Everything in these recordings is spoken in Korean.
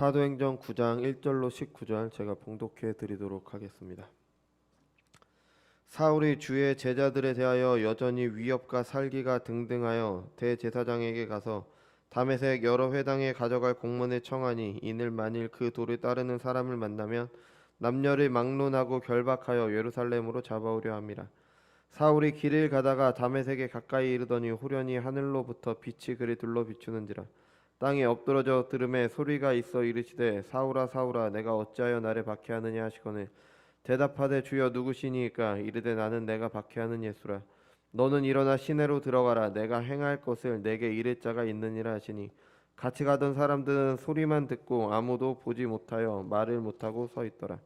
사도행전 9장 1절로 19절 제가 봉독해 드리도록 하겠습니다. 사울이 주의 제자들에 대하여 여전히 위협과 살기가 등등하여 대제사장에게 가서 다메섹 여러 회당에 가져갈 공문을 청하니 이는 만일 그 도를 따르는 사람을 만나면 남녀를 막론하고 결박하여 예루살렘으로 잡아오려 함이라. 사울이 길을 가다가 다메섹에 가까이 이르더니 호련히 하늘로부터 빛이 그를 둘러 비추는지라. 땅에 엎드러져 들음에 소리가 있어 이르시되 사울아 사울아 내가 어찌하여 나를 박해하느냐 하시거늘 대답하되 주여 누구시니까 이르되 나는 내가 박해하는 예수라. 너는 일어나 시내로 들어가라. 내가 행할 것을 내게 이를 자가 있느니라 하시니 같이 가던 사람들은 소리만 듣고 아무도 보지 못하여 말을 못하고 서 있더라.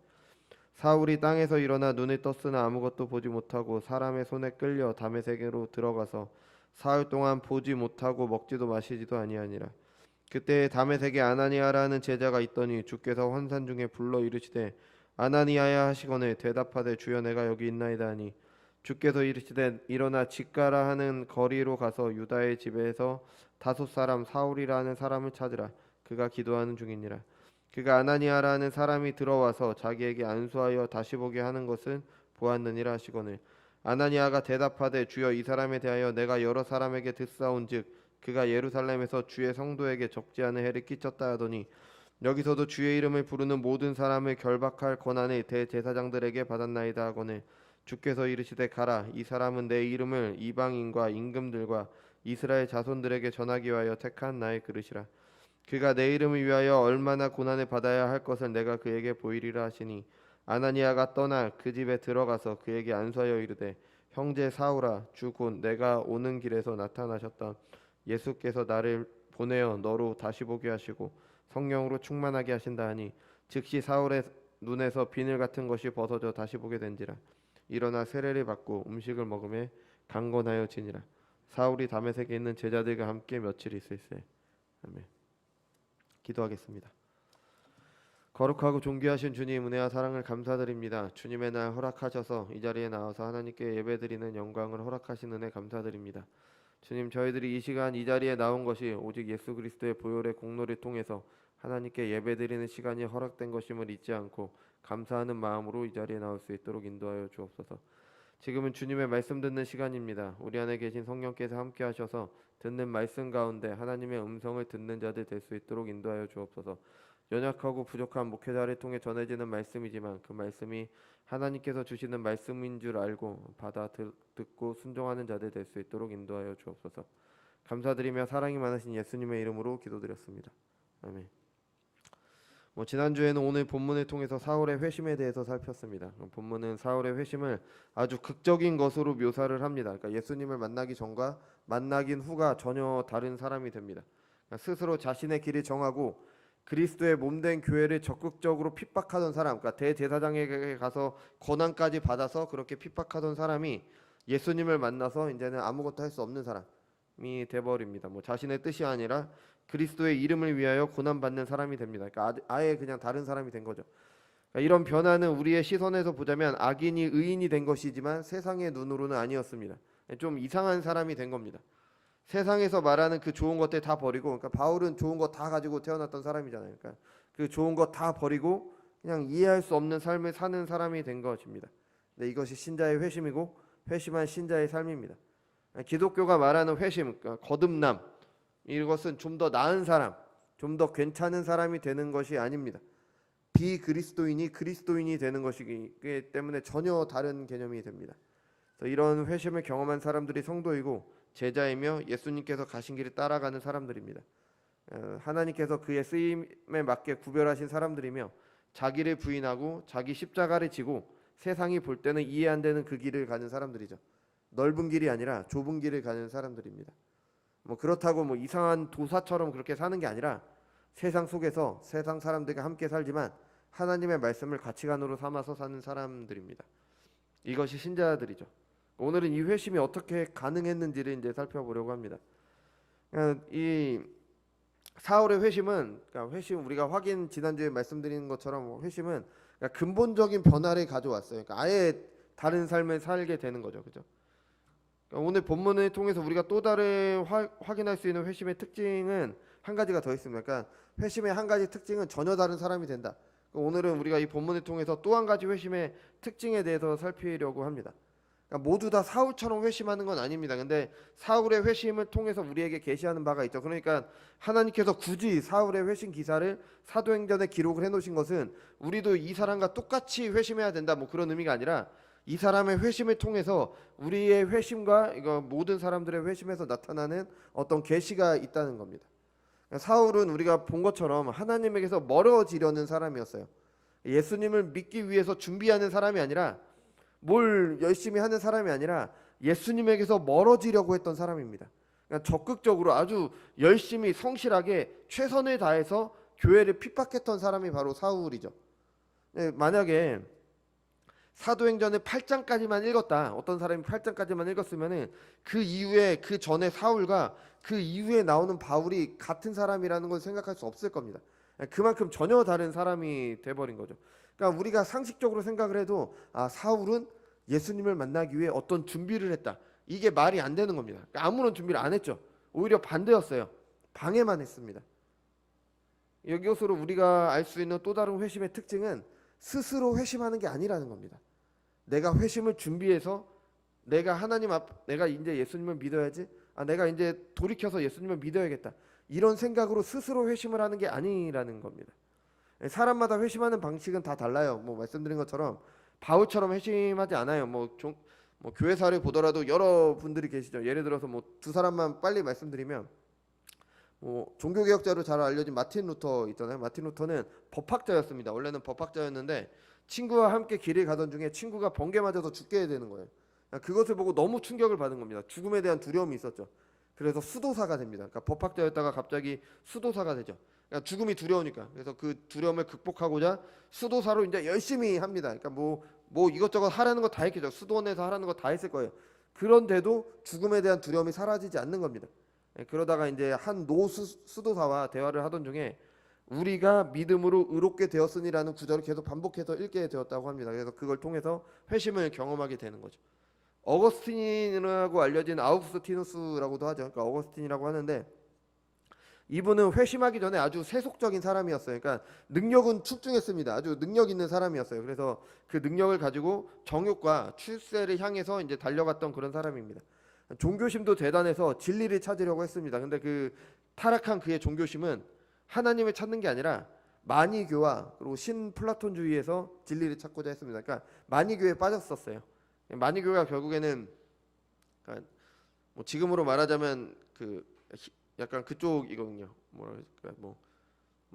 사울이 땅에서 일어나 눈을 떴으나 아무것도 보지 못하고 사람의 손에 끌려 다메섹으로 들어가서 사흘 동안 보지 못하고 먹지도 마시지도 아니하니라. 그때 다메섹에 아나니아라는 제자가 있더니 주께서 환산 중에 불러 이르시되 아나니아야 하시거늘 대답하되 주여 내가 여기 있나이다 하니 주께서 이르시되 일어나 직가라 하는 거리로 가서 유다의 집에서 다섯 사람 사울이라는 사람을 찾으라. 그가 기도하는 중이니라. 그가 아나니아라는 사람이 들어와서 자기에게 안수하여 다시 보게 하는 것은 보았느니라 하시거늘 아나니아가 대답하되 주여 이 사람에 대하여 내가 여러 사람에게 듣사온즉 그가 예루살렘에서 주의 성도에게 적지 않은 해를 끼쳤다 하더니 여기서도 주의 이름을 부르는 모든 사람을 결박할 권한을 대제사장들에게 받았나이다 하거늘 주께서 이르시되 가라. 이 사람은 내 이름을 이방인과 임금들과 이스라엘 자손들에게 전하기 위하여 택한 나의 그릇이라. 그가 내 이름을 위하여 얼마나 고난을 받아야 할 것을 내가 그에게 보이리라 하시니 아나니아가 떠나 그 집에 들어가서 그에게 안수하여 이르되 형제 사울아 주 곧 내가 오는 길에서 나타나셨던 예수께서 나를 보내어 너로 다시 보게 하시고 성령으로 충만하게 하신다 하니 즉시 사울의 눈에서 비늘 같은 것이 벗어져 다시 보게 된지라. 일어나 세례를 받고 음식을 먹음에 강건하여 지니라. 사울이 다메섹에 있는 제자들과 함께 며칠 있을세. 아멘. 기도하겠습니다. 거룩하고 존귀하신 주님 은혜와 사랑을 감사드립니다. 주님의 날 허락하셔서 이 자리에 나와서 하나님께 예배드리는 영광을 허락하신 은혜 감사드립니다. 주님 저희들이 이 시간 이 자리에 나온 것이 오직 예수 그리스도의 보혈의 공로를 통해서 하나님께 예배드리는 시간이 허락된 것임을 잊지 않고 감사하는 마음으로 이 자리에 나올 수 있도록 인도하여 주옵소서. 지금은 주님의 말씀 듣는 시간입니다. 우리 안에 계신 성령께서 함께 하셔서 듣는 말씀 가운데 하나님의 음성을 듣는 자들 될 수 있도록 인도하여 주옵소서. 연약하고 부족한 목회자를 통해 전해지는 말씀이지만 그 말씀이 하나님께서 주시는 말씀인 줄 알고 받아 듣고 순종하는 자들 될 수 있도록 인도하여 주옵소서. 감사드리며 사랑이 많으신 예수님의 이름으로 기도드렸습니다. 아멘. 지난주에는 오늘 본문을 통해서 사울의 회심에 대해서 살폈습니다. 본문은 사울의 회심을 아주 극적인 것으로 묘사를 합니다. 그러니까 예수님을 만나기 전과 만나긴 후가 전혀 다른 사람이 됩니다. 그러니까 스스로 자신의 길을 정하고 그리스도의 몸된 교회를 적극적으로 핍박하던 사람, 그러니까 대제사장에게 가서 권한까지 받아서 그렇게 핍박하던 사람이 예수님을 만나서 이제는 아무것도 할 수 없는 사람이 돼버립니다. 자신의 뜻이 아니라 그리스도의 이름을 위하여 고난받는 사람이 됩니다. 그러니까 아예 그냥 다른 사람이 된 거죠. 그러니까 이런 변화는 우리의 시선에서 보자면 악인이 의인이 된 것이지만 세상의 눈으로는 아니었습니다. 좀 이상한 사람이 된 겁니다. 세상에서 말하는 그 좋은 것들 다 버리고, 그러니까 바울은 좋은 거 다 가지고 태어났던 사람이잖아요. 그러니까 그 좋은 거 다 버리고 그냥 이해할 수 없는 삶을 사는 사람이 된 것입니다. 근데 이것이 신자의 회심이고 회심한 신자의 삶입니다. 기독교가 말하는 회심, 그러니까 거듭남, 이것은 좀 더 나은 사람, 좀 더 괜찮은 사람이 되는 것이 아닙니다. 비그리스도인이 그리스도인이 되는 것이기 때문에 전혀 다른 개념이 됩니다. 그래서 이런 회심을 경험한 사람들이 성도이고 제자이며 예수님께서 가신 길을 따라가는 사람들입니다. 하나님께서 그의 쓰임에 맞게 구별하신 사람들이며 자기를 부인하고 자기 십자가를 지고 세상이 볼 때는 이해 안 되는 그 길을 가는 사람들이죠. 넓은 길이 아니라 좁은 길을 가는 사람들입니다. 그렇다고 이상한 도사처럼 그렇게 사는 게 아니라 세상 속에서 세상 사람들과 함께 살지만 하나님의 말씀을 가치관으로 삼아서 사는 사람들입니다. 이것이 신자들이죠. 오늘은 이 회심이 어떻게 가능했는지를 이제 살펴보려고 합니다. 이 사울의 회심은, 그러니까 회심 우리가 지난주에 말씀드린 것처럼 회심은 그러니까 근본적인 변화를 가져왔어요. 그러니까 아예 다른 삶을 살게 되는 거죠, 그죠? 그러니까 오늘 본문을 통해서 우리가 또 다른 확인할 수 있는 회심의 특징은 한 가지가 더 있습니다. 그러니까 회심의 한 가지 특징은 전혀 다른 사람이 된다. 오늘은 우리가 이 본문을 통해서 또 한 가지 회심의 특징에 대해서 살피려고 합니다. 그러니까 모두 다 사울처럼 회심하는 건 아닙니다. 근데 사울의 회심을 통해서 우리에게 계시하는 바가 있죠. 그러니까 하나님께서 굳이 사울의 회심 기사를 사도행전에 기록을 해놓으신 것은 우리도 이 사람과 똑같이 회심해야 된다, 뭐 그런 의미가 아니라 이 사람의 회심을 통해서 우리의 회심과 이거 모든 사람들의 회심에서 나타나는 어떤 계시가 있다는 겁니다. 사울은 우리가 본 것처럼 하나님에게서 멀어지려는 사람이었어요. 예수님을 믿기 위해서 준비하는 사람이 아니라, 뭘 열심히 하는 사람이 아니라 예수님에게서 멀어지려고 했던 사람입니다. 그러니까 적극적으로 아주 열심히 성실하게 최선을 다해서 교회를 핍박했던 사람이 바로 사울이죠. 만약에 사도행전을 8장까지만 읽었다, 어떤 사람이 8장까지만 읽었으면은 그 이후에, 그 전에 사울과 그 이후에 나오는 바울이 같은 사람이라는 걸 생각할 수 없을 겁니다. 그만큼 전혀 다른 사람이 돼버린 거죠. 그러니까 우리가 상식적으로 생각을 해도 사울은 예수님을 만나기 위해 어떤 준비를 했다, 이게 말이 안 되는 겁니다. 그러니까 아무런 준비를 안 했죠. 오히려 반대였어요. 방해만 했습니다. 여기서로 우리가 알 수 있는 또 다른 회심의 특징은 스스로 회심하는 게 아니라는 겁니다. 내가 회심을 준비해서 내가 내가 이제 예수님을 믿어야지, 내가 이제 돌이켜서 예수님을 믿어야겠다, 이런 생각으로 스스로 회심을 하는 게 아니라는 겁니다. 사람마다 회심하는 방식은 다 달라요. 뭐 말씀드린 것처럼 바울처럼 회심하지 않아요. 뭐 교회사를 보더라도 여러 분들이 계시죠. 예를 들어서 뭐 두 사람만 빨리 말씀드리면, 종교개혁자로 잘 알려진 마틴 루터 있잖아요. 마틴 루터는 법학자였습니다. 원래는 법학자였는데 친구와 함께 길을 가던 중에 친구가 번개 맞아서 죽게 되는 거예요. 그것을 보고 너무 충격을 받은 겁니다. 죽음에 대한 두려움이 있었죠. 그래서 수도사가 됩니다. 그러니까 법학자였다가 갑자기 수도사가 되죠. 그러니까 죽음이 두려우니까. 그래서 그 두려움을 극복하고자 수도사로 이제 열심히 합니다. 그러니까 뭐 이것저것 하라는 거 다 했겠죠. 수도원에서 하라는 거 다 했을 거예요. 그런데도 죽음에 대한 두려움이 사라지지 않는 겁니다. 그러다가 이제 한 수도사와 대화를 하던 중에 우리가 믿음으로 의롭게 되었으니라는 구절을 계속 반복해서 읽게 되었다고 합니다. 그래서 그걸 통해서 회심을 경험하게 되는 거죠. 어거스틴이라고 알려진 아우구스티누스라고도 하죠. 그러니까 어거스틴이라고 하는데, 이분은 회심하기 전에 아주 세속적인 사람이었어요. 그러니까 능력은 출중했습니다. 아주 능력 있는 사람이었어요. 그래서 그 능력을 가지고 정욕과 출세를 향해서 이제 달려갔던 그런 사람입니다. 종교심도 대단해서 진리를 찾으려고 했습니다. 근데 그 타락한 그의 종교심은 하나님을 찾는 게 아니라 마니교와 그리고 신플라톤주의에서 진리를 찾고자 했습니다. 그러니까 마니교에 빠졌었어요. 마니교가 결국에는, 그러니까 뭐 지금으로 말하자면 약간 그쪽이거든요. 뭐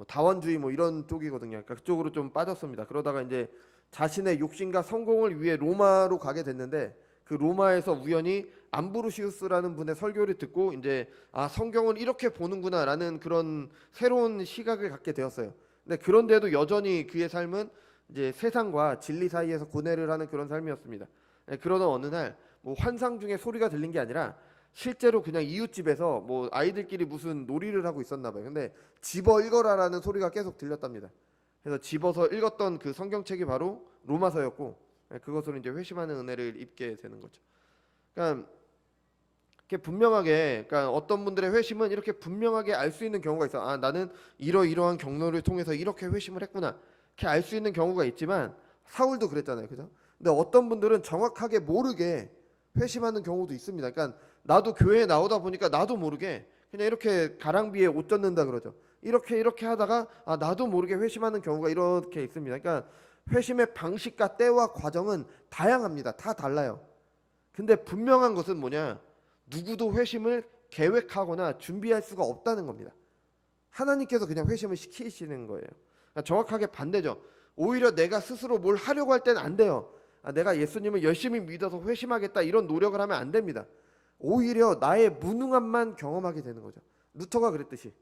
다원주의 뭐 이런 쪽이거든요. 그러니까 그쪽으로 좀 빠졌습니다. 그러다가 이제 자신의 욕심과 성공을 위해 로마로 가게 됐는데, 그 로마에서 우연히 암브로시우스라는 분의 설교를 듣고 이제 성경을 이렇게 보는구나라는 그런 새로운 시각을 갖게 되었어요. 근데 그런데도 여전히 그의 삶은 이제 세상과 진리 사이에서 고뇌를 하는 그런 삶이었습니다. 그러던 어느 날 뭐 환상 중에 소리가 들린 게 아니라 실제로 그냥 이웃집에서 뭐 아이들끼리 무슨 놀이를 하고 있었나 봐요. 근데 집어 읽어라라는 소리가 계속 들렸답니다. 그래서 집어서 읽었던 그 성경책이 바로 로마서였고, 그것으로 이제 회심하는 은혜를 입게 되는 거죠. 그러니까 이렇게 분명하게, 그러니까 어떤 분들의 회심은 이렇게 분명하게 알 수 있는 경우가 있어. 나는 이러이러한 경로를 통해서 이렇게 회심을 했구나, 이렇게 알 수 있는 경우가 있지만, 사울도 그랬잖아요, 그죠? 근데 어떤 분들은 정확하게 모르게 회심하는 경우도 있습니다. 그러니까 나도 교회에 나오다 보니까 나도 모르게 그냥 이렇게 가랑비에 옷 젖는다 그러죠. 이렇게 하다가 나도 모르게 회심하는 경우가 이렇게 있습니다. 그러니까 회심의 방식과 때와 과정은 다양합니다. 다 달라요. 근데 분명한 것은 뭐냐? 누구도 회심을 계획하거나 준비할 수가 없다는 겁니다. 하나님께서 그냥 회심을 시키시는 거예요. 그러니까 정확하게 반대죠. 오히려 내가 스스로 뭘 하려고 할 때는 안 돼요. 내가 예수님을 열심히 믿어서 회심하겠다, 이런 노력을 하면 안 됩니다. 오히려 나의 무능함만 경험하게 되는 거죠. 루터가 그랬듯이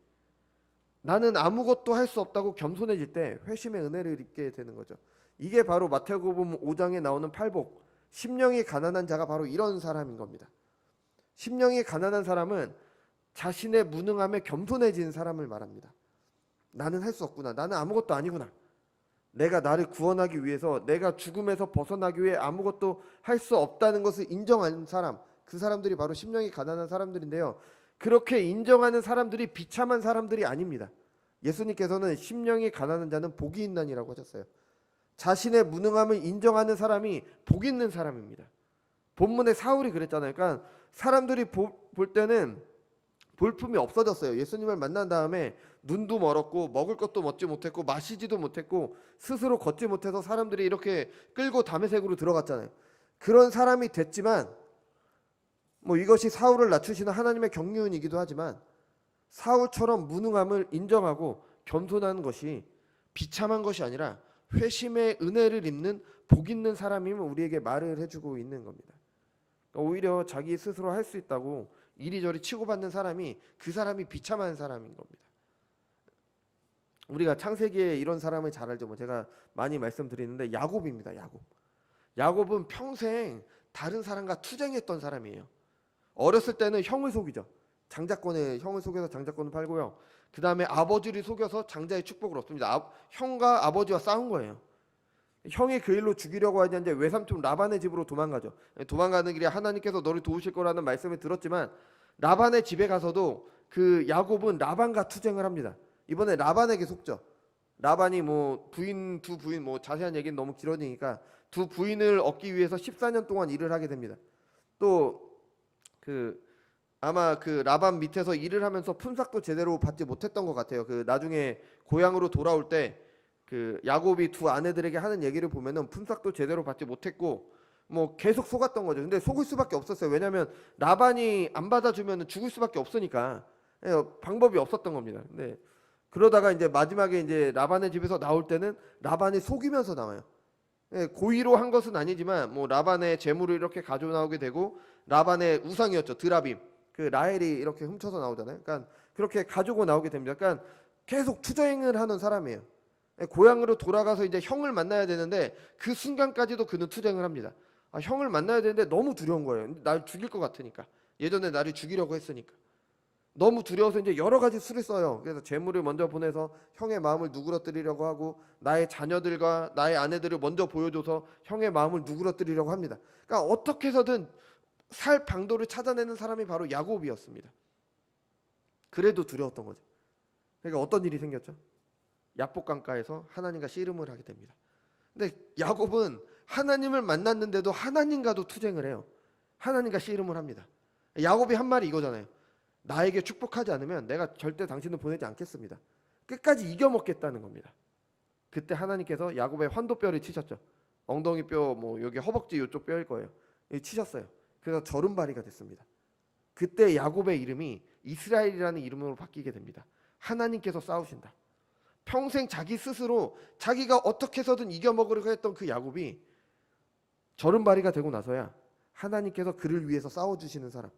나는 아무것도 할 수 없다고 겸손해질 때 회심의 은혜를 입게 되는 거죠. 이게 바로 마태복음 5장에 나오는 팔복, 심령이 가난한 자가 바로 이런 사람인 겁니다. 심령이 가난한 사람은 자신의 무능함에 겸손해진 사람을 말합니다. 나는 할 수 없구나, 나는 아무것도 아니구나, 내가 나를 구원하기 위해서, 내가 죽음에서 벗어나기 위해 아무것도 할 수 없다는 것을 인정한 사람, 그 사람들이 바로 심령이 가난한 사람들인데요. 그렇게 인정하는 사람들이 비참한 사람들이 아닙니다. 예수님께서는 심령이 가난한 자는 복이 있나니라고 하셨어요. 자신의 무능함을 인정하는 사람이 복 있는 사람입니다. 본문에 사울이 그랬잖아요. 그러니까 사람들이 볼 때는 볼품이 없어졌어요. 예수님을 만난 다음에 눈도 멀었고 먹을 것도 먹지 못했고 마시지도 못했고 스스로 걷지 못해서 사람들이 이렇게 끌고 다메섹으로 들어갔잖아요. 그런 사람이 됐지만 뭐 이것이 사울을 낮추시는 하나님의 경륜이기도 하지만 사울처럼 무능함을 인정하고 겸손한 것이 비참한 것이 아니라 회심의 은혜를 입는 복 있는 사람임을 우리에게 말을 해주고 있는 겁니다. 그러니까 오히려 자기 스스로 할 수 있다고 이리저리 치고받는 사람이 그 사람이 비참한 사람인 겁니다. 우리가 창세기에 이런 사람을 잘 알죠. 뭐 제가 많이 말씀드리는데 야곱입니다. 야곱은 평생 다른 사람과 투쟁했던 사람이에요. 어렸을 때는 형을 속이죠. 형을 속여서 장자권을 팔고요. 그 다음에 아버지를 속여서 장자의 축복을 얻습니다. 형과 아버지와 싸운 거예요. 형이 그 일로 죽이려고 하는데 외삼촌 라반의 집으로 도망가죠. 도망가는 길에 하나님께서 너를 도우실 거라는 말씀을 들었지만 라반의 집에 가서도 그 야곱은 라반과 투쟁을 합니다. 이번에 라반에게 속죠. 라반이 뭐 두 부인 뭐 자세한 얘기는 너무 길어지니까 두 부인을 얻기 위해서 14년 동안 일을 하게 됩니다. 또 아마 그 라반 밑에서 일을 하면서 품삯도 제대로 받지 못했던 것 같아요. 그 나중에 고향으로 돌아올 때 그 야곱이 두 아내들에게 하는 얘기를 보면은 품삯도 제대로 받지 못했고 뭐 계속 속았던 거죠. 근데 속을 수밖에 없었어요. 왜냐하면 라반이 안 받아주면 죽을 수밖에 없으니까 방법이 없었던 겁니다. 근데 그러다가 이제 마지막에 이제 라반의 집에서 나올 때는 라반이 속이면서 나와요. 고의로 한 것은 아니지만 뭐 라반의 재물을 이렇게 가져 나오게 되고 라반의 우상이었죠. 드라빔. 그 라헬이 이렇게 훔쳐서 나오잖아요. 그러니까 그렇게 가지고 나오게 됩니다. 그러니까 계속 투쟁을 하는 사람이에요. 고향으로 돌아가서 이제 형을 만나야 되는데 그 순간까지도 그는 투쟁을 합니다. 형을 만나야 되는데 너무 두려운 거예요. 날 죽일 것 같으니까. 예전에 나를 죽이려고 했으니까. 너무 두려워서 이제 여러 가지 수를 써요. 그래서 재물을 먼저 보내서 형의 마음을 누그러뜨리려고 하고 나의 자녀들과 나의 아내들을 먼저 보여줘서 형의 마음을 누그러뜨리려고 합니다. 그러니까 어떻게 해서든 살 방도를 찾아내는 사람이 바로 야곱이었습니다. 그래도 두려웠던 거죠. 그러니까 어떤 일이 생겼죠? 야복강가에서 하나님과 씨름을 하게 됩니다. 근데 야곱은 하나님을 만났는데도 하나님과도 투쟁을 해요. 하나님과 씨름을 합니다. 야곱이 한 말이 이거잖아요. 나에게 축복하지 않으면 내가 절대 당신을 보내지 않겠습니다. 끝까지 이겨먹겠다는 겁니다. 그때 하나님께서 야곱의 환도뼈를 치셨죠. 엉덩이 뼈, 뭐 여기 허벅지 이쪽 뼈일 거예요. 치셨어요. 그래서 저른바리가 됐습니다. 그때 야곱의 이름이 이스라엘이라는 이름으로 바뀌게 됩니다. 하나님께서 싸우신다. 평생 자기 스스로 자기가 어떻게 해서든 이겨먹으려고 했던 그 야곱이 저른바리가 되고 나서야 하나님께서 그를 위해서 싸워주시는 사람,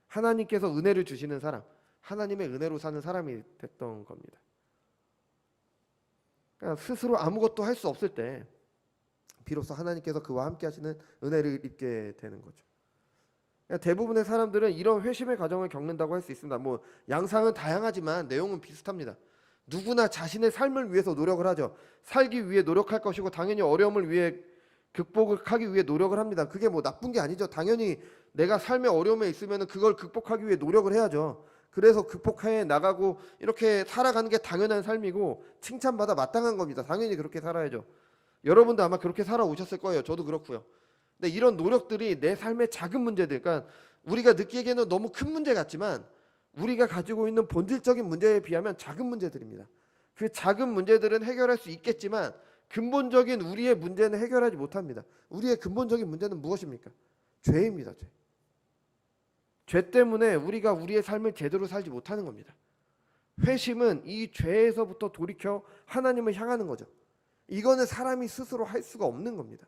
하나님께서 은혜를 주시는 사람, 하나님의 은혜로 사는 사람이 됐던 겁니다. 그러니까 스스로 아무것도 할 수 없을 때 비로소 하나님께서 그와 함께 하시는 은혜를 입게 되는 거죠. 그러니까 대부분의 사람들은 이런 회심의 과정을 겪는다고 할 수 있습니다. 뭐 양상은 다양하지만 내용은 비슷합니다. 누구나 자신의 삶을 위해서 노력을 하죠. 살기 위해 노력할 것이고 당연히 어려움을 위해 극복을 하기 위해 노력을 합니다. 그게 뭐 나쁜 게 아니죠. 당연히 내가 삶의 어려움에 있으면 그걸 극복하기 위해 노력을 해야죠. 그래서 극복해 나가고 이렇게 살아가는 게 당연한 삶이고 칭찬받아 마땅한 겁니다. 당연히 그렇게 살아야죠. 여러분도 아마 그렇게 살아오셨을 거예요. 저도 그렇고요. 근데 이런 노력들이 내 삶의 작은 문제들, 그러니까 우리가 느끼기에는 너무 큰 문제 같지만 우리가 가지고 있는 본질적인 문제에 비하면 작은 문제들입니다. 그 작은 문제들은 해결할 수 있겠지만 근본적인 우리의 문제는 해결하지 못합니다. 우리의 근본적인 문제는 무엇입니까? 죄입니다. 죄 때문에 우리가 우리의 삶을 제대로 살지 못하는 겁니다. 회심은 이 죄에서부터 돌이켜 하나님을 향하는 거죠. 이거는 사람이 스스로 할 수가 없는 겁니다.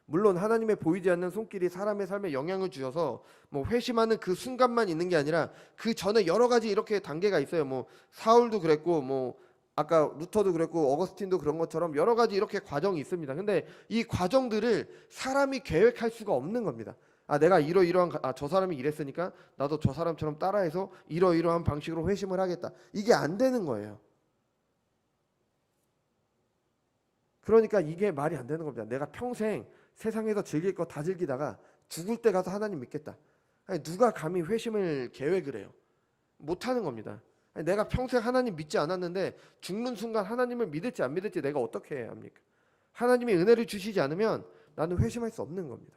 물론 하나님의 보이지 않는 손길이 사람의 삶에 영향을 주셔서 뭐 회심하는 그 순간만 있는 게 아니라 그 전에 여러 가지 이렇게 단계가 있어요. 뭐 사울도 그랬고 뭐 아까 루터도 그랬고 어거스틴도 그런 것처럼 여러 가지 이렇게 과정이 있습니다. 근데 이 과정들을 사람이 계획할 수가 없는 겁니다. 내가 이러이러한 저 사람이 이랬으니까 나도 저 사람처럼 따라해서 이러이러한 방식으로 회심을 하겠다. 이게 안 되는 거예요. 그러니까 이게 말이 안 되는 겁니다. 내가 평생 세상에서 즐길 거 다 즐기다가 죽을 때 가서 하나님 믿겠다. 아니, 누가 감히 회심을 계획을 해요? 못하는 겁니다. 아니, 내가 평생 하나님 믿지 않았는데 죽는 순간 하나님을 믿을지 안 믿을지 내가 어떻게 해야 합니까? 하나님이 은혜를 주시지 않으면 나는 회심할 수 없는 겁니다.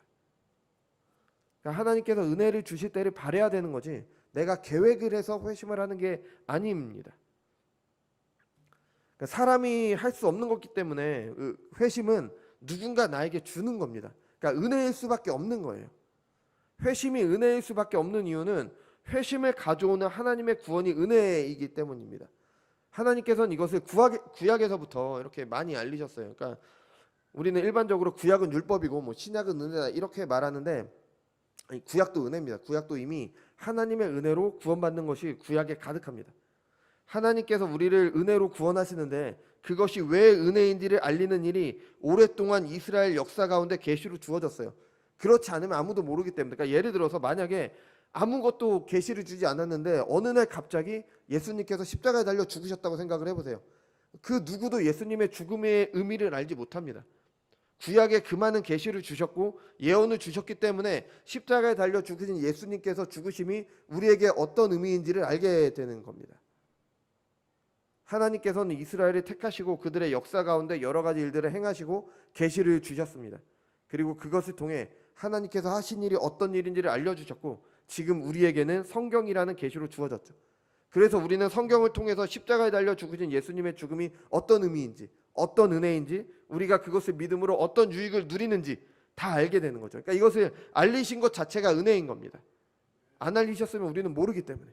그러니까 하나님께서 은혜를 주실 때를 바라야 되는 거지 내가 계획을 해서 회심을 하는 게 아닙니다. 그러니까 사람이 할 수 없는 거기 때문에 회심은 누군가 나에게 주는 겁니다. 그러니까 은혜일 수밖에 없는 거예요. 회심이 은혜일 수밖에 없는 이유는 회심을 가져오는 하나님의 구원이 은혜이기 때문입니다. 하나님께서는 이것을 구약에서부터 이렇게 많이 알리셨어요. 그러니까 우리는 일반적으로 구약은 율법이고 뭐 신약은 은혜다 이렇게 말하는데 아니, 구약도 은혜입니다. 구약도 이미 하나님의 은혜로 구원받는 것이 구약에 가득합니다. 하나님께서 우리를 은혜로 구원하시는데 그것이 왜 은혜인지를 알리는 일이 오랫동안 이스라엘 역사 가운데 계시로 주어졌어요. 그렇지 않으면 아무도 모르기 때문에. 그러니까 예를 들어서 만약에 아무것도 계시를 주지 않았는데 어느 날 갑자기 예수님께서 십자가에 달려 죽으셨다고 생각을 해보세요. 그 누구도 예수님의 죽음의 의미를 알지 못합니다. 구약에 그 많은 계시를 주셨고 예언을 주셨기 때문에 십자가에 달려 죽으신 예수님께서 죽으심이 우리에게 어떤 의미인지를 알게 되는 겁니다. 하나님께서는 이스라엘을 택하시고 그들의 역사 가운데 여러 가지 일들을 행하시고 계시를 주셨습니다. 그리고 그것을 통해 하나님께서 하신 일이 어떤 일인지를 알려주셨고 지금 우리에게는 성경이라는 계시로 주어졌죠. 그래서 우리는 성경을 통해서 십자가에 달려 죽으신 예수님의 죽음이 어떤 의미인지 어떤 은혜인지 우리가 그것을 믿음으로 어떤 유익을 누리는지 다 알게 되는 거죠. 그러니까 이것을 알리신 것 자체가 은혜인 겁니다. 안 알리셨으면 우리는 모르기 때문에.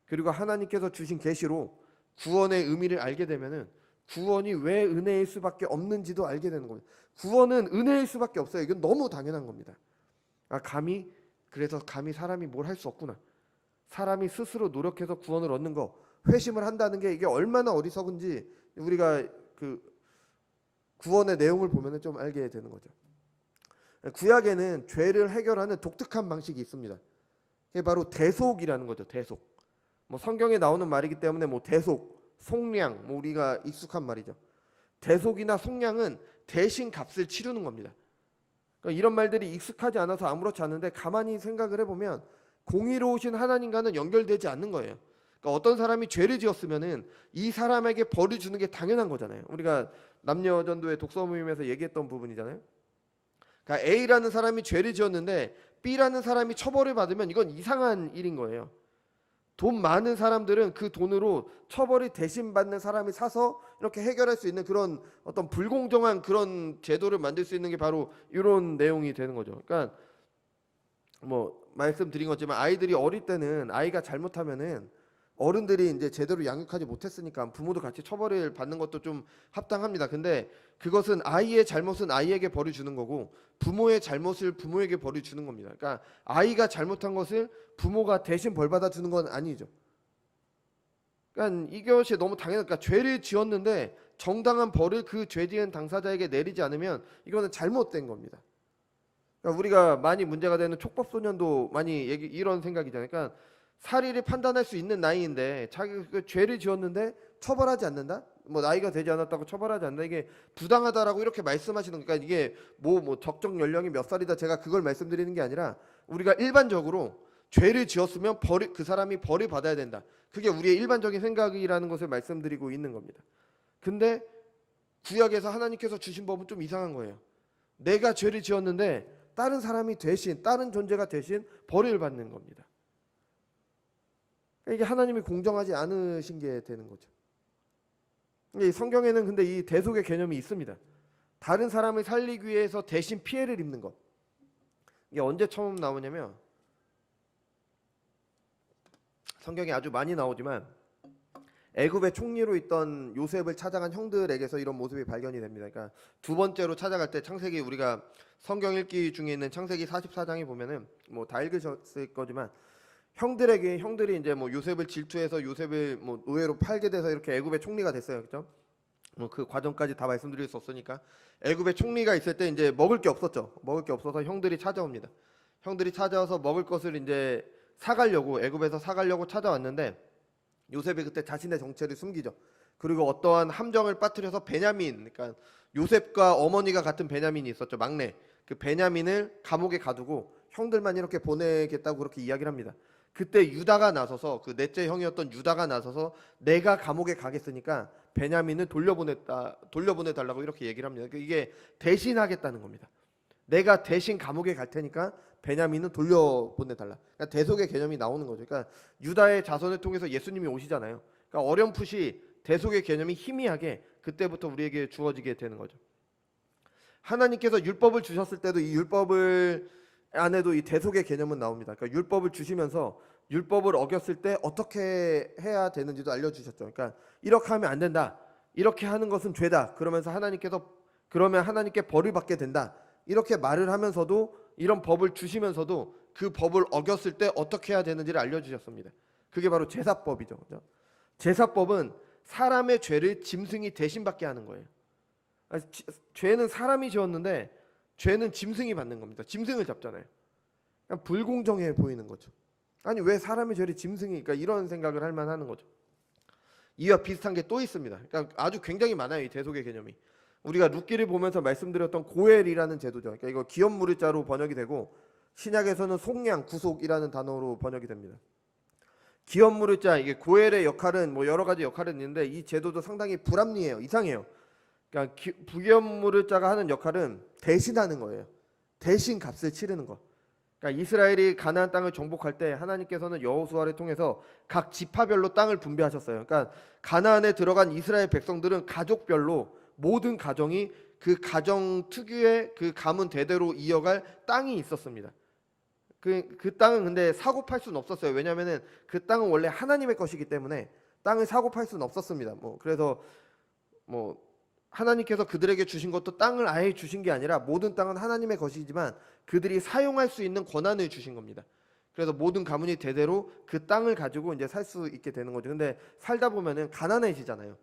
그리고 하나님께서 주신 계시로 구원의 의미를 알게 되면은 구원이 왜 은혜일 수밖에 없는지도 알게 되는 겁니다. 구원은 은혜일 수밖에 없어요. 이건 너무 당연한 겁니다. 그래서 감히 사람이 뭘 할 수 없구나. 사람이 스스로 노력해서 구원을 얻는 거, 회심을 한다는 게 이게 얼마나 어리석은지 우리가 그 구원의 내용을 보면은 좀 알게 되는 거죠. 구약에는 죄를 해결하는 독특한 방식이 있습니다. 그게 바로 대속이라는 거죠. 대속. 뭐 성경에 나오는 말이기 때문에 뭐 대속, 속량, 뭐 우리가 익숙한 말이죠. 대속이나 속량은 대신 값을 치르는 겁니다. 그러니까 이런 말들이 익숙하지 않아서 아무렇지 않은데 가만히 생각을 해보면 공의로우신 하나님과는 연결되지 않는 거예요. 그러니까 어떤 사람이 죄를 지었으면은 이 사람에게 벌을 주는 게 당연한 거잖아요. 우리가 남녀전도의 독서 모임에서 얘기했던 부분이잖아요. 그러니까 A라는 사람이 죄를 지었는데 B라는 사람이 처벌을 받으면 이건 이상한 일인 거예요. 돈 많은 사람들은 그 돈으로 처벌이 대신 받는 사람이 사서 이렇게 해결할 수 있는 그런 어떤 불공정한 그런 제도를 만들 수 있는 게 바로 이런 내용이 되는 거죠. 그러니까 뭐 말씀드린 것지만 아이들이 어릴 때는 아이가 잘못하면은 어른들이 이제 제대로 양육하지 못했으니까 부모도 같이 처벌을 받는 것도 좀 합당합니다. 근데 그것은 아이의 잘못은 아이에게 벌을 주는 거고 부모의 잘못을 부모에게 벌을 주는 겁니다. 그러니까 아이가 잘못한 것을 부모가 대신 벌 받아 주는 건 아니죠. 그러니까 이것이 너무 당연한. 그러니까 죄를 지었는데 정당한 벌을 그 죄 지은 당사자에게 내리지 않으면 이거는 잘못된 겁니다. 그러니까 우리가 많이 문제가 되는 촉법소년도 많이 이런 생각이잖아요. 그러니까 사리를 판단할 수 있는 나이인데 자기 그 죄를 지었는데 처벌하지 않는다? 뭐 나이가 되지 않았다고 처벌하지 않는다? 이게 부당하다라고 이렇게 말씀하시는 거니까 이게 뭐 적정 연령이 몇 살이다 제가 그걸 말씀드리는 게 아니라 우리가 일반적으로 죄를 지었으면 그 사람이 벌을 받아야 된다. 그게 우리의 일반적인 생각이라는 것을 말씀드리고 있는 겁니다. 근데 구약에서 하나님께서 주신 법은 좀 이상한 거예요. 내가 죄를 지었는데 다른 사람이 대신 다른 존재가 대신 벌을 받는 겁니다. 이게 하나님이 공정하지 않으신 게 되는 거죠. 이 성경에는 근데 이 대속의 개념이 있습니다. 다른 사람을 살리기 위해서 대신 피해를 입는 것. 이게 언제 처음 나오냐면 성경에 아주 많이 나오지만 애굽의 총리로 있던 요셉을 찾아간 형들에게서 이런 모습이 발견이 됩니다. 그러니까 두 번째로 찾아갈 때 창세기 우리가 성경 읽기 중에 있는 창세기 44장에 보면은 뭐 다 읽으셨을 거지만 형들이 이제 뭐 요셉을 질투해서 요셉을 뭐 의외로 팔게 돼서 이렇게 애굽의 총리가 됐어요. 그렇죠? 뭐 그 과정까지 다 말씀드릴 수 없으니까 애굽의 총리가 있을 때 이제 먹을 게 없었죠. 먹을 게 없어서 형들이 찾아옵니다. 형들이 찾아와서 먹을 것을 이제 사가려고 애굽에서 사가려고 찾아왔는데 요셉이 그때 자신의 정체를 숨기죠. 그리고 어떠한 함정을 빠뜨려서 베냐민, 그러니까 요셉과 어머니가 같은 베냐민이 있었죠. 막내. 그 베냐민을 감옥에 가두고 형들만 이렇게 보내겠다고 그렇게 이야기를 합니다. 그때 유다가 나서서 그 넷째 형이었던 유다가 나서서 내가 감옥에 가겠으니까 베냐민을 돌려보내달라고 이렇게 얘기를 합니다. 그러니까 이게 대신하겠다는 겁니다. 내가 대신 감옥에 갈 테니까 베냐민은 돌려보내달라. 그러니까 대속의 개념이 나오는 거죠. 그러니까 유다의 자손을 통해서 예수님이 오시잖아요. 그러니까 어렴풋이 대속의 개념이 희미하게 그때부터 우리에게 주어지게 되는 거죠. 하나님께서 율법을 주셨을 때도 이 율법을 안에도 이 대속의 개념은 나옵니다. 그러니까 율법을 주시면서 율법을 어겼을 때 어떻게 해야 되는지도 알려주셨죠. 그러니까 이렇게 하면 안 된다. 이렇게 하는 것은 죄다. 그러면서 그러면 하나님께 벌을 받게 된다. 이렇게 말을 하면서도 이런 법을 주시면서도 그 법을 어겼을 때 어떻게 해야 되는지를 알려주셨습니다. 그게 바로 제사법이죠. 그죠? 제사법은 사람의 죄를 짐승이 대신 받게 하는 거예요. 죄는 사람이 지었는데 죄는 짐승이 받는 겁니다. 짐승을 잡잖아요. 그냥 불공정해 보이는 거죠. 아니 왜 사람의 죄를 짐승이, 그러니까 이런 생각을 할 만하는 거죠. 이와 비슷한 게 또 있습니다. 그러니까 아주 굉장히 많아요. 이 대속의 개념이. 우리가 룻기를 보면서 말씀드렸던 고엘이라는 제도죠. 그러니까 이거 기업 무르자로 번역이 되고 신약에서는 속량, 구속이라는 단어로 번역이 됩니다. 기업 무르자, 이게 고엘의 역할은 뭐 여러 가지 역할은 있는데 이 제도도 상당히 불합리해요. 이상해요. 그러니까 부기업 무르자가 하는 역할은 대신하는 거예요. 대신 값을 치르는 거. 그러니까 이스라엘이 가나안 땅을 정복할 때 하나님께서는 여호수아를 통해서 각 지파별로 땅을 분배하셨어요. 그러니까 가나안에 들어간 이스라엘 백성들은 가족별로 모든 가정이 그 가정 특유의 그 가문 대대로 이어갈 땅이 있었습니다. 그 땅은 근데 사고 팔 수는 없었어요. 왜냐하면은 그 땅은 원래 하나님의 것이기 때문에 땅을 사고 팔 수는 없었습니다. 그래서 하나님께서 그들에게 주신 것도 땅을 아예 주신 게 아니라 모든 땅은 하나님의 것이지만 그들이 사용할 수 있는 권한을 주신 겁니다. 그래서 모든 가문이 대대로 그 땅을 가지고 이제 살 수 있게 되는 거죠. 근데 살다 보면은 가난해지잖아요.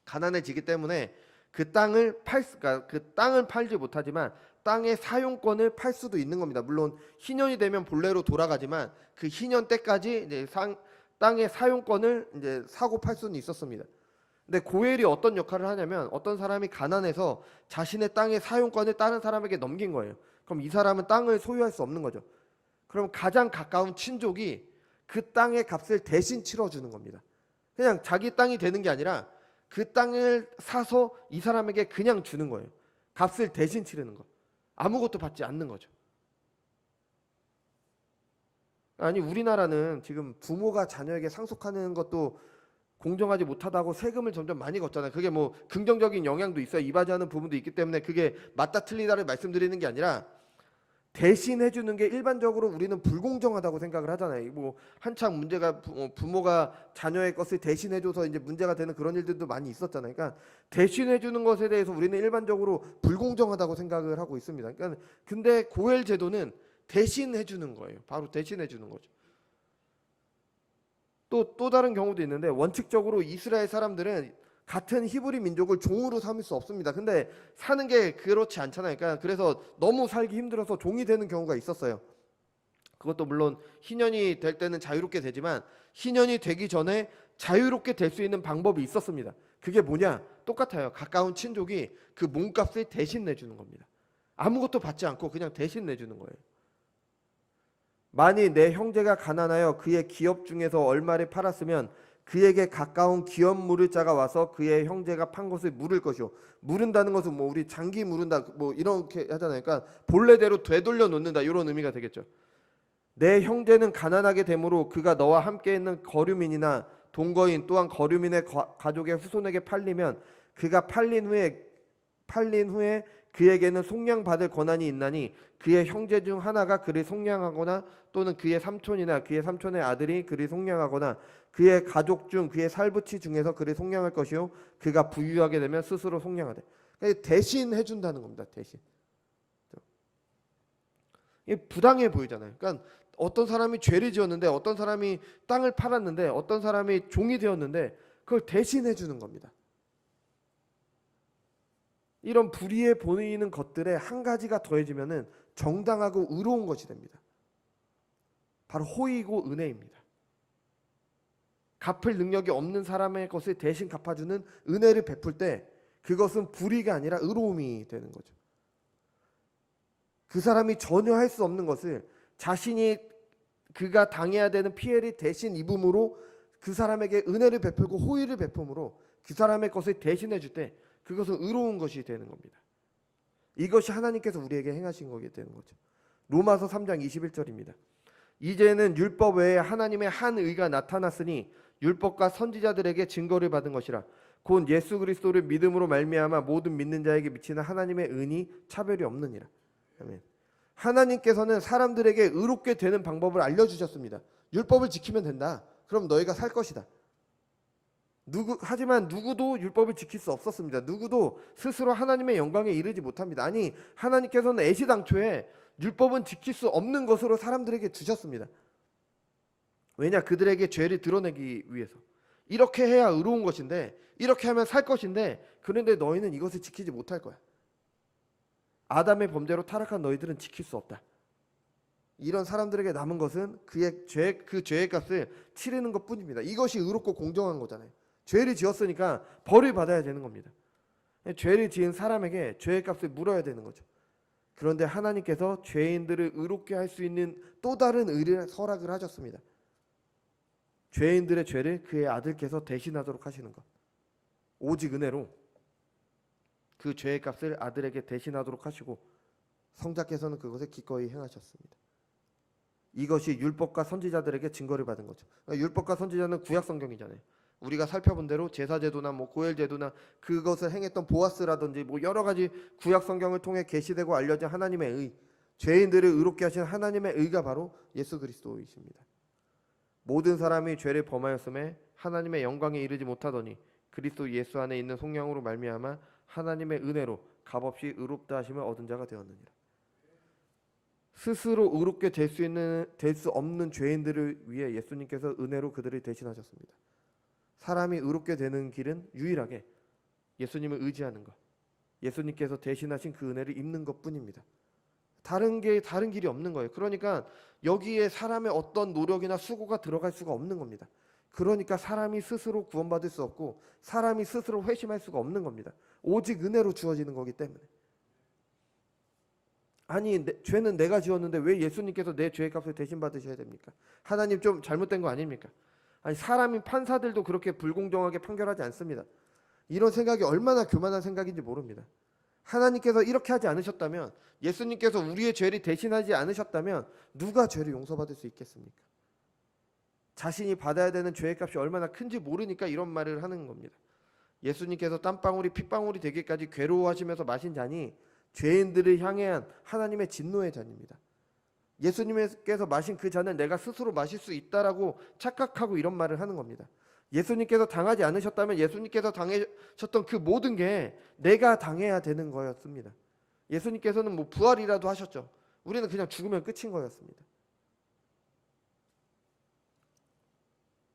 가난해지기 때문에 그러니까 그 땅을 팔지 못하지만 땅의 사용권을 팔 수도 있는 겁니다. 물론 희년이 되면 본래로 돌아가지만 그 희년 때까지 이제 땅의 사용권을 이제 사고 팔 수는 있었습니다. 근데 고엘이 어떤 역할을 하냐면 어떤 사람이 가난해서 자신의 땅의 사용권을 다른 사람에게 넘긴 거예요. 그럼 이 사람은 땅을 소유할 수 없는 거죠. 그럼 가장 가까운 친족이 그 땅의 값을 대신 치러주는 겁니다. 그냥 자기 땅이 되는 게 아니라 그 땅을 사서 이 사람에게 그냥 주는 거예요. 값을 대신 치르는 거. 아무것도 받지 않는 거죠. 아니 우리나라는 지금 부모가 자녀에게 상속하는 것도 공정하지 못하다고 세금을 점점 많이 걷잖아요. 그게 뭐 긍정적인 영향도 있어요. 이바지하는 부분도 있기 때문에 그게 맞다 틀리다를 말씀드리는 게 아니라 대신 해주는 게 일반적으로 우리는 불공정하다고 생각을 하잖아요. 뭐 한창 문제가 부모가 자녀의 것을 대신해줘서 이제 문제가 되는 그런 일들도 많이 있었잖아요. 그러니까 대신해주는 것에 대해서 우리는 일반적으로 불공정하다고 생각을 하고 있습니다. 그러니까 근데 고엘 제도는 대신해주는 거예요. 바로 대신해주는 거죠. 또 다른 경우도 있는데 원칙적으로 이스라엘 사람들은 같은 히브리 민족을 종으로 삼을 수 없습니다. 근데 사는 게 그렇지 않잖아요. 그러니까 그래서 너무 살기 힘들어서 종이 되는 경우가 있었어요. 그것도 물론 희년이 될 때는 자유롭게 되지만 희년이 되기 전에 자유롭게 될 수 있는 방법이 있었습니다. 그게 뭐냐? 똑같아요. 가까운 친족이 그 몸값을 대신 내주는 겁니다. 아무것도 받지 않고 그냥 대신 내주는 거예요. 만일 내 형제가 가난하여 그의 기업 중에서 얼마를 팔았으면 그에게 가까운 기업 물을 자가 와서 그의 형제가 판 것을 물을 것이요. 물은다는 것은 뭐 우리 장기 물은다 뭐 이렇게 하잖아요. 그러니까 본래대로 되돌려 놓는다 이런 의미가 되겠죠. 내 형제는 가난하게 되므로 그가 너와 함께 있는 거류민이나 동거인 또한 거류민의 가족의 후손에게 팔리면 그가 팔린 후에 그에게는 속량받을 권한이 있나니 그의 형제 중 하나가 그를 속량하거나 또는 그의 삼촌이나 그의 삼촌의 아들이 그를 속량하거나 그의 가족 중 그의 살부치 중에서 그를 속량할 것이요 그가 부유하게 되면 스스로 속량하되. 그러니까 대신 해준다는 겁니다. 대신. 이게 부당해 보이잖아요. 그러니까 어떤 사람이 죄를 지었는데 어떤 사람이 땅을 팔았는데 어떤 사람이 종이 되었는데 그걸 대신 해주는 겁니다. 이런 불의해 보이는 것들에 한 가지가 더해지면은 정당하고 의로운 것이 됩니다. 바로 호의고 은혜입니다. 갚을 능력이 없는 사람의 것을 대신 갚아주는 은혜를 베풀 때 그것은 불의가 아니라 의로움이 되는 거죠. 그 사람이 전혀 할 수 없는 것을 자신이 그가 당해야 되는 피해를 대신 입음으로 그 사람에게 은혜를 베풀고 호의를 베품으로 그 사람의 것을 대신해 줄 때 그것은 의로운 것이 되는 겁니다. 이것이 하나님께서 우리에게 행하신 거게 되는 거죠. 로마서 3장 21절입니다. 이제는 율법 외에 하나님의 한 의가 나타났으니 율법과 선지자들에게 증거를 받은 것이라. 곧 예수 그리스도를 믿음으로 말미암아 모든 믿는 자에게 미치는 하나님의 은이 차별이 없느니라. 아멘. 하나님께서는 사람들에게 의롭게 되는 방법을 알려주셨습니다. 율법을 지키면 된다. 그럼 너희가 살 것이다. 하지만 누구도 율법을 지킬 수 없었습니다. 누구도 스스로 하나님의 영광에 이르지 못합니다. 아니, 하나님께서는 애시당초에 율법은 지킬 수 없는 것으로 사람들에게 주셨습니다. 왜냐? 그들에게 죄를 드러내기 위해서. 이렇게 해야 의로운 것인데, 이렇게 하면 살 것인데, 그런데 너희는 이것을 지키지 못할 거야. 아담의 범죄로 타락한 너희들은 지킬 수 없다. 이런 사람들에게 남은 것은 그 죄의 값을 치르는 것뿐입니다. 이것이 의롭고 공정한 거잖아요. 죄를 지었으니까 벌을 받아야 되는 겁니다. 죄를 지은 사람에게 죄의 값을 물어야 되는 거죠. 그런데 하나님께서 죄인들을 의롭게 할 수 있는 또 다른 의를 허락을 하셨습니다. 죄인들의 죄를 그의 아들께서 대신하도록 하시는 것. 오직 은혜로 그 죄의 값을 아들에게 대신하도록 하시고 성자께서는 그것을 기꺼이 행하셨습니다. 이것이 율법과 선지자들에게 증거를 받은 거죠. 그러니까 율법과 선지자는 구약 성경이잖아요. 우리가 살펴본 대로 제사제도나 고엘제도나 그것을 행했던 보아스라든지 여러 가지 구약 성경을 통해 계시되고 알려진 하나님의 의, 죄인들을 의롭게 하신 하나님의 의가 바로 예수 그리스도이십니다. 모든 사람이 죄를 범하였음에 하나님의 영광에 이르지 못하더니 그리스도 예수 안에 있는 속량으로 말미암아 하나님의 은혜로 값없이 의롭다 하심을 얻은 자가 되었느니라. 스스로 의롭게 될 수 없는 죄인들을 위해 예수님께서 은혜로 그들을 대신하셨습니다. 사람이 의롭게 되는 길은 유일하게 예수님을 의지하는 것, 예수님께서 대신하신 그 은혜를 입는 것뿐입니다. 다른 길이 없는 거예요. 그러니까 여기에 사람의 어떤 노력이나 수고가 들어갈 수가 없는 겁니다. 그러니까 사람이 스스로 구원받을 수 없고 사람이 스스로 회심할 수가 없는 겁니다. 오직 은혜로 주어지는 거기 때문에. 아니, 죄는 내가 지었는데 왜 예수님께서 내 죄의 값을 대신 받으셔야 됩니까? 하나님 좀 잘못된 거 아닙니까? 아니, 사람인 판사들도 그렇게 불공정하게 판결하지 않습니다. 이런 생각이 얼마나 교만한 생각인지 모릅니다. 하나님께서 이렇게 하지 않으셨다면, 예수님께서 우리의 죄를 대신하지 않으셨다면 누가 죄를 용서받을 수 있겠습니까? 자신이 받아야 되는 죄의 값이 얼마나 큰지 모르니까 이런 말을 하는 겁니다. 예수님께서 땀방울이 핏방울이 되기까지 괴로워하시면서 마신 잔이 죄인들을 향한 하나님의 진노의 잔입니다. 예수님께서 마신 그 잔을 내가 스스로 마실 수 있다라고 착각하고 이런 말을 하는 겁니다. 예수님께서 당하지 않으셨다면 예수님께서 당하셨던 그 모든 게 내가 당해야 되는 거였습니다. 예수님께서는 부활이라도 하셨죠. 우리는 그냥 죽으면 끝인 거였습니다.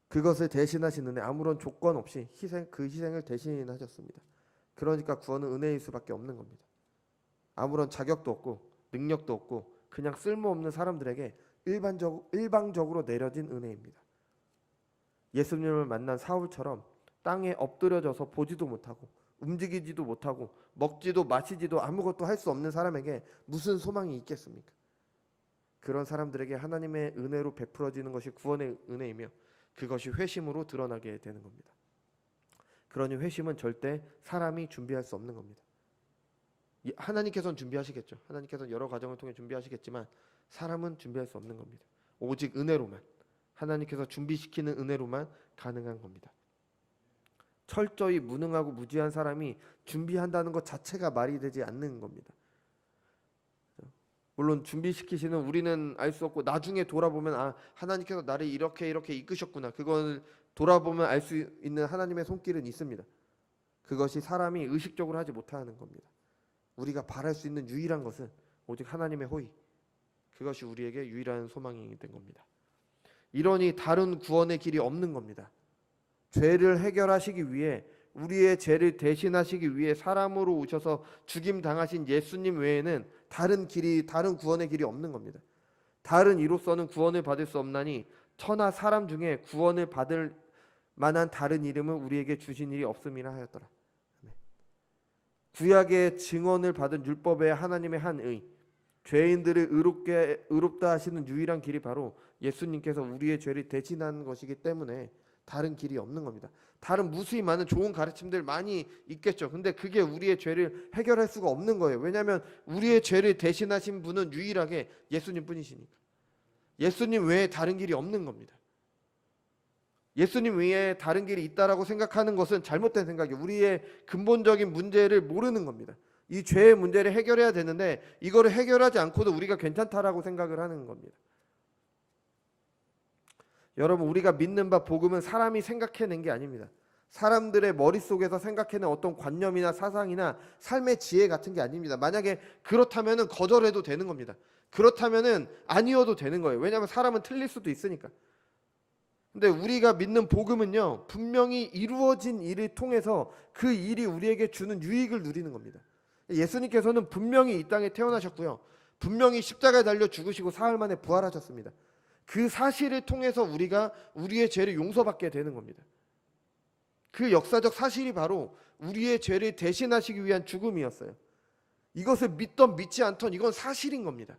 그것을 대신하신 은혜, 아무런 조건 없이 그 희생을 대신하셨습니다. 그러니까 구원은 은혜일 수밖에 없는 겁니다. 아무런 자격도 없고 능력도 없고 그냥 쓸모없는 사람들에게 일방적으로 내려진 은혜입니다. 예수님을 만난 사울처럼 땅에 엎드려져서 보지도 못하고 움직이지도 못하고 먹지도 마시지도 아무것도 할 수 없는 사람에게 무슨 소망이 있겠습니까? 그런 사람들에게 하나님의 은혜로 베풀어지는 것이 구원의 은혜이며 그것이 회심으로 드러나게 되는 겁니다. 그러니 회심은 절대 사람이 준비할 수 없는 겁니다. 하나님께서는 준비하시겠죠. 하나님께서는 여러 과정을 통해 준비하시겠지만 사람은 준비할 수 없는 겁니다. 오직 은혜로만, 하나님께서 준비시키는 은혜로만 가능한 겁니다. 철저히 무능하고 무지한 사람이 준비한다는 것 자체가 말이 되지 않는 겁니다. 물론 준비시키시는 우리는 알 수 없고 나중에 돌아보면 하나님께서 나를 이렇게 이끄셨구나. 그걸 돌아보면 알 수 있는 하나님의 손길은 있습니다. 그것이 사람이 의식적으로 하지 못하는 겁니다. 우리가 바랄 수 있는 유일한 것은 오직 하나님의 호의, 그것이 우리에게 유일한 소망이 된 겁니다. 이러니 다른 구원의 길이 없는 겁니다. 죄를 해결하시기 위해, 우리의 죄를 대신하시기 위해 사람으로 오셔서 죽임 당하신 예수님 외에는 다른 구원의 길이 없는 겁니다. 다른 이로서는 구원을 받을 수 없나니 천하 사람 중에 구원을 받을 만한 다른 이름을 우리에게 주신 일이 없음이라 하였더라. 구약의 증언을 받은 율법의 하나님의 한 의, 죄인들을 의롭다 하시는 유일한 길이 바로 예수님께서 우리의 죄를 대신한 것이기 때문에 다른 길이 없는 겁니다. 다른 무수히 많은 좋은 가르침들 많이 있겠죠. 근데 그게 우리의 죄를 해결할 수가 없는 거예요. 왜냐하면 우리의 죄를 대신하신 분은 유일하게 예수님 뿐이시니까. 예수님 외에 다른 길이 없는 겁니다. 예수님 외에 다른 길이 있다라고 생각하는 것은 잘못된 생각이에요. 우리의 근본적인 문제를 모르는 겁니다. 이 죄의 문제를 해결해야 되는데 이거를 해결하지 않고도 우리가 괜찮다라고 생각을 하는 겁니다. 여러분, 우리가 믿는 바 복음은 사람이 생각해낸 게 아닙니다. 사람들의 머릿속에서 생각해낸 어떤 관념이나 사상이나 삶의 지혜 같은 게 아닙니다. 만약에 그렇다면 거절해도 되는 겁니다. 그렇다면 아니어도 되는 거예요. 왜냐하면 사람은 틀릴 수도 있으니까. 근데 우리가 믿는 복음은요, 분명히 이루어진 일을 통해서 그 일이 우리에게 주는 유익을 누리는 겁니다. 예수님께서는 분명히 이 땅에 태어나셨고요, 분명히 십자가에 달려 죽으시고 사흘 만에 부활하셨습니다. 그 사실을 통해서 우리가 우리의 죄를 용서받게 되는 겁니다. 그 역사적 사실이 바로 우리의 죄를 대신하시기 위한 죽음이었어요. 이것을 믿던 믿지 않던 이건 사실인 겁니다.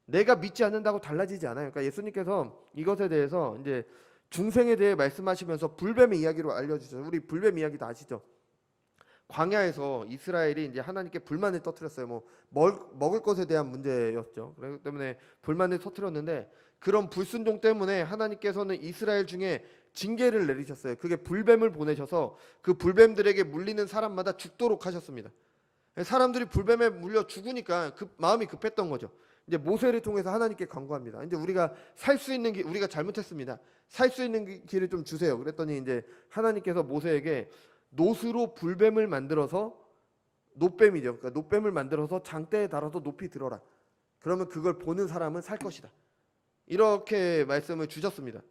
내가 믿지 않는다고 달라지지 않아요. 그러니까 예수님께서 이것에 대해서 이제 중생에 대해 말씀하시면서 불뱀의 이야기로 알려주셨어요. 우리 불뱀 이야기 다 아시죠? 광야에서 이스라엘이 이제 하나님께 불만을 터뜨렸어요. 뭐 먹을 것에 대한 문제였죠. 그렇기 때문에 불만을 터뜨렸는데 그런 불순종 때문에 하나님께서는 이스라엘 중에 징계를 내리셨어요. 그게 불뱀을 보내셔서 그 불뱀들에게 물리는 사람마다 죽도록 하셨습니다. 사람들이 불뱀에 물려 죽으니까 마음이 급했던 거죠. 이제 모세를 통해서 하나님께 간구합니다. 이제 우리가 살 수 있는 길, 우리가 잘못했습니다. 살 수 있는 길을 좀 주세요. 그랬더니 이제 하나님께서 모세에게 노스로 불뱀을 만들어서, 노뱀이죠. 그러니까 노뱀을 만들어서 장대에 달아서 높이 들어라. 그러면 그걸 보는 사람은 살 것이다. 이렇게 말씀을 주셨습니다.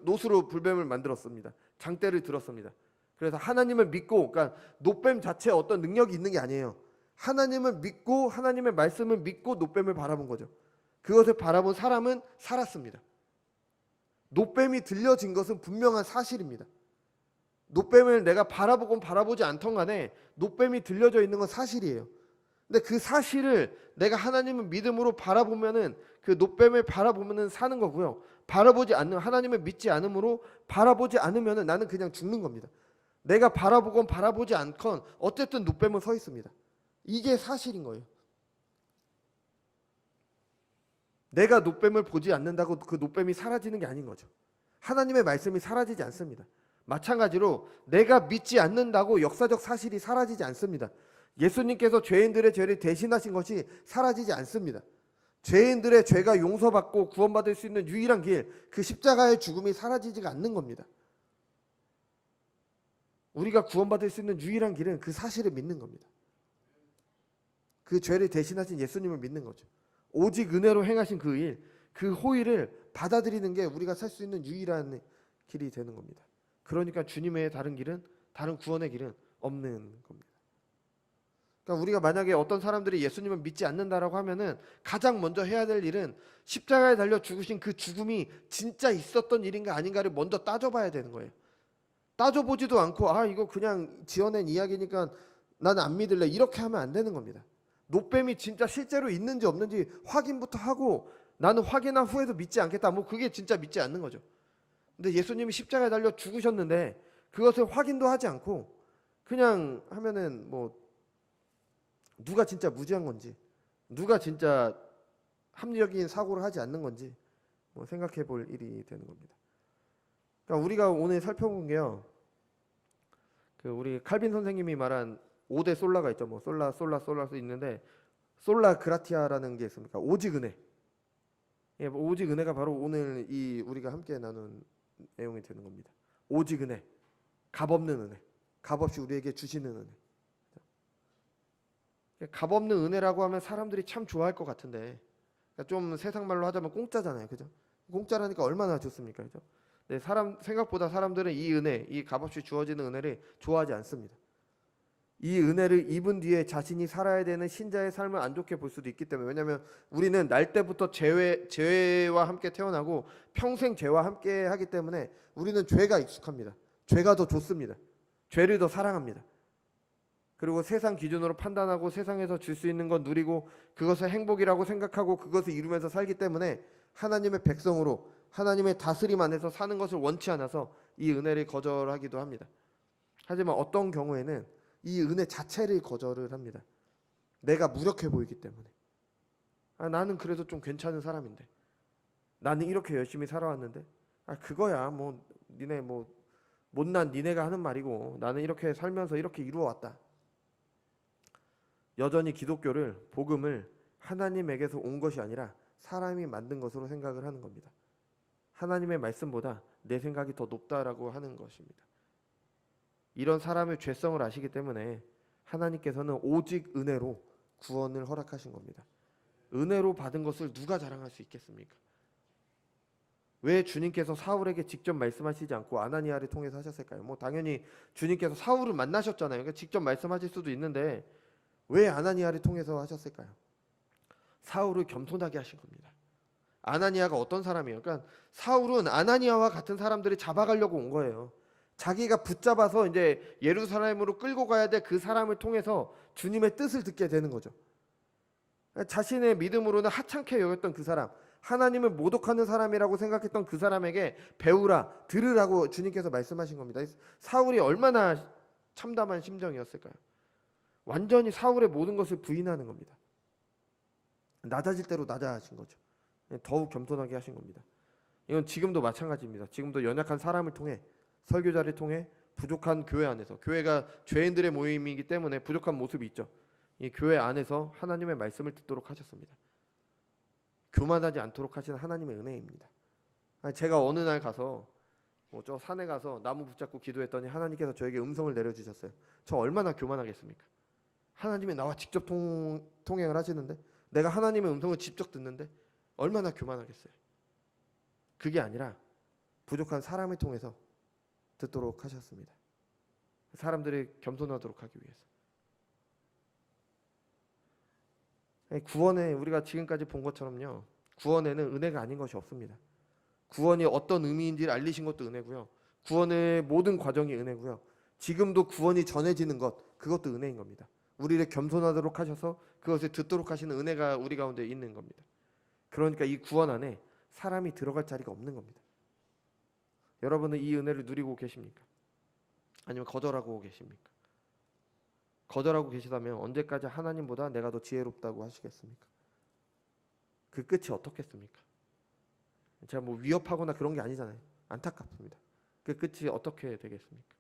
노스로 불뱀을 만들었습니다. 장대를 들었습니다. 그래서 하나님을 믿고, 그러니까 노뱀 자체에 어떤 능력이 있는 게 아니에요. 하나님을 믿고 하나님의 말씀을 믿고 노뱀을 바라본 거죠. 그것을 바라본 사람은 살았습니다. 노뱀이 들려진 것은 분명한 사실입니다. 노뱀을 내가 바라보건 바라보지 않던 간에 노뱀이 들려져 있는 건 사실이에요. 근데 그 사실을 내가 하나님을 믿음으로 바라보면은, 그 노뱀을 바라보면은 사는 거고요. 바라보지 않는, 하나님을 믿지 않음으로 바라보지 않으면은 나는 그냥 죽는 겁니다. 내가 바라보건 바라보지 않건 어쨌든 노뱀은 서 있습니다. 이게 사실인 거예요. 내가 노뱀을 보지 않는다고 그 노뱀이 사라지는 게 아닌 거죠. 하나님의 말씀이 사라지지 않습니다. 마찬가지로 내가 믿지 않는다고 역사적 사실이 사라지지 않습니다. 예수님께서 죄인들의 죄를 대신하신 것이 사라지지 않습니다. 죄인들의 죄가 용서받고 구원받을 수 있는 유일한 길, 그 십자가의 죽음이 사라지지가 않는 겁니다. 우리가 구원받을 수 있는 유일한 길은 그 사실을 믿는 겁니다. 그 죄를 대신하신 예수님을 믿는 거죠. 오직 은혜로 행하신 그 일, 그 호의를 받아들이는 게 우리가 살 수 있는 유일한 길이 되는 겁니다. 그러니까 주님 외에 다른 길은, 다른 구원의 길은 없는 겁니다. 그러니까 우리가 만약에 어떤 사람들이 예수님을 믿지 않는다라고 하면은 가장 먼저 해야 될 일은 십자가에 달려 죽으신 그 죽음이 진짜 있었던 일인가 아닌가를 먼저 따져봐야 되는 거예요. 따져보지도 않고 이거 그냥 지어낸 이야기니까 나는 안 믿을래, 이렇게 하면 안 되는 겁니다. 노뱀이 진짜 실제로 있는지 없는지 확인부터 하고, 나는 확인한 후에도 믿지 않겠다, 뭐 그게 진짜 믿지 않는 거죠. 근데 예수님이 십자가에 달려 죽으셨는데 그것을 확인도 하지 않고 그냥 하면은 뭐 누가 진짜 무지한 건지, 누가 진짜 합리적인 사고를 하지 않는 건지 뭐 생각해 볼 일이 되는 겁니다. 그러니까 우리가 오늘 살펴본 게요, 그 우리 칼빈 선생님이 말한 5대 솔라가 있죠. 뭐 솔라도 있는데, 솔라 그라티아라는 게 있습니까? 오직 은혜. 예, 뭐 오직 은혜가 바로 오늘 이 우리가 함께 나눈 내용이 되는 겁니다. 오직 은혜, 값없는 은혜, 값없이 우리에게 주시는 은혜. 값없는 은혜라고 하면 사람들이 참 좋아할 것 같은데, 그러니까 좀 세상 말로 하자면 공짜잖아요, 그죠? 공짜라니까 얼마나 좋습니까, 그죠? 네, 생각보다 사람들은 이 은혜, 이 값없이 주어지는 은혜를 좋아하지 않습니다. 이 은혜를 입은 뒤에 자신이 살아야 되는 신자의 삶을 안 좋게 볼 수도 있기 때문에, 왜냐하면 우리는 날 때부터 죄와 함께 태어나고 평생 죄와 함께 하기 때문에 우리는 죄가 익숙합니다. 죄가 더 좋습니다. 죄를 더 사랑합니다. 그리고 세상 기준으로 판단하고 세상에서 줄 수 있는 건 누리고 그것을 행복이라고 생각하고 그것을 이루면서 살기 때문에 하나님의 백성으로 하나님의 다스림 안에서 사는 것을 원치 않아서 이 은혜를 거절하기도 합니다. 하지만 어떤 경우에는 이 은혜 자체를 거절을 합니다. 내가 무력해 보이기 때문에. 나는 그래도 좀 괜찮은 사람인데. 나는 이렇게 열심히 살아왔는데. 그거야 뭐 니네 뭐 못난 니네가 하는 말이고 나는 이렇게 살면서 이렇게 이루어왔다. 여전히 기독교를 복음을 하나님에게서 온 것이 아니라 사람이 만든 것으로 생각을 하는 겁니다. 하나님의 말씀보다 내 생각이 더 높다라고 하는 것입니다. 이런 사람의 죄성을 아시기 때문에 하나님께서는 오직 은혜로 구원을 허락하신 겁니다. 은혜로 받은 것을 누가 자랑할 수 있겠습니까? 왜 주님께서 사울에게 직접 말씀하시지 않고 아나니아를 통해서 하셨을까요? 뭐 당연히 주님께서 사울을 만나셨잖아요. 그러니까 직접 말씀하실 수도 있는데 왜 아나니아를 통해서 하셨을까요? 사울을 겸손하게 하신 겁니다. 아나니아가 어떤 사람이에요? 그러니까 사울은 아나니아와 같은 사람들을 잡아가려고 온 거예요. 자기가 붙잡아서 이제 예루살렘으로 끌고 가야 될 그 사람을 통해서 주님의 뜻을 듣게 되는 거죠. 자신의 믿음으로는 하찮게 여겼던 그 사람, 하나님을 모독하는 사람이라고 생각했던 그 사람에게 배우라, 들으라고 주님께서 말씀하신 겁니다. 사울이 얼마나 참담한 심정이었을까요? 완전히 사울의 모든 것을 부인하는 겁니다. 낮아질 대로 낮아진 거죠. 더욱 겸손하게 하신 겁니다. 이건 지금도 마찬가지입니다. 지금도 연약한 사람을 통해 설교자를 통해 부족한 교회 안에서, 교회가 죄인들의 모임이기 때문에 부족한 모습이 있죠. 이 교회 안에서 하나님의 말씀을 듣도록 하셨습니다. 교만하지 않도록 하시는 하나님의 은혜입니다. 제가 어느 날 가서 저 산에 가서 나무 붙잡고 기도했더니 하나님께서 저에게 음성을 내려주셨어요. 저 얼마나 교만하겠습니까? 하나님이 나와 직접 통행을 하시는데, 내가 하나님의 음성을 직접 듣는데 얼마나 교만하겠어요. 그게 아니라 부족한 사람을 통해서 듣도록 하셨습니다. 사람들이 겸손하도록 하기 위해서. 구원에 우리가 지금까지 본 것처럼요, 구원에는 은혜가 아닌 것이 없습니다. 구원이 어떤 의미인지를 알리신 것도 은혜고요, 구원의 모든 과정이 은혜고요, 지금도 구원이 전해지는 것, 그것도 은혜인 겁니다. 우리를 겸손하도록 하셔서 그것을 듣도록 하시는 은혜가 우리 가운데 있는 겁니다. 그러니까 이 구원 안에 사람이 들어갈 자리가 없는 겁니다. 여러분은 이 은혜를 누리고 계십니까? 아니면 거절하고 계십니까? 거절하고 계시다면 언제까지 하나님보다 내가 더 지혜롭다고 하시겠습니까? 그 끝이 어떻겠습니까? 제가 뭐 위협하거나 그런 게 아니잖아요. 안타깝습니다. 그 끝이 어떻게 되겠습니까?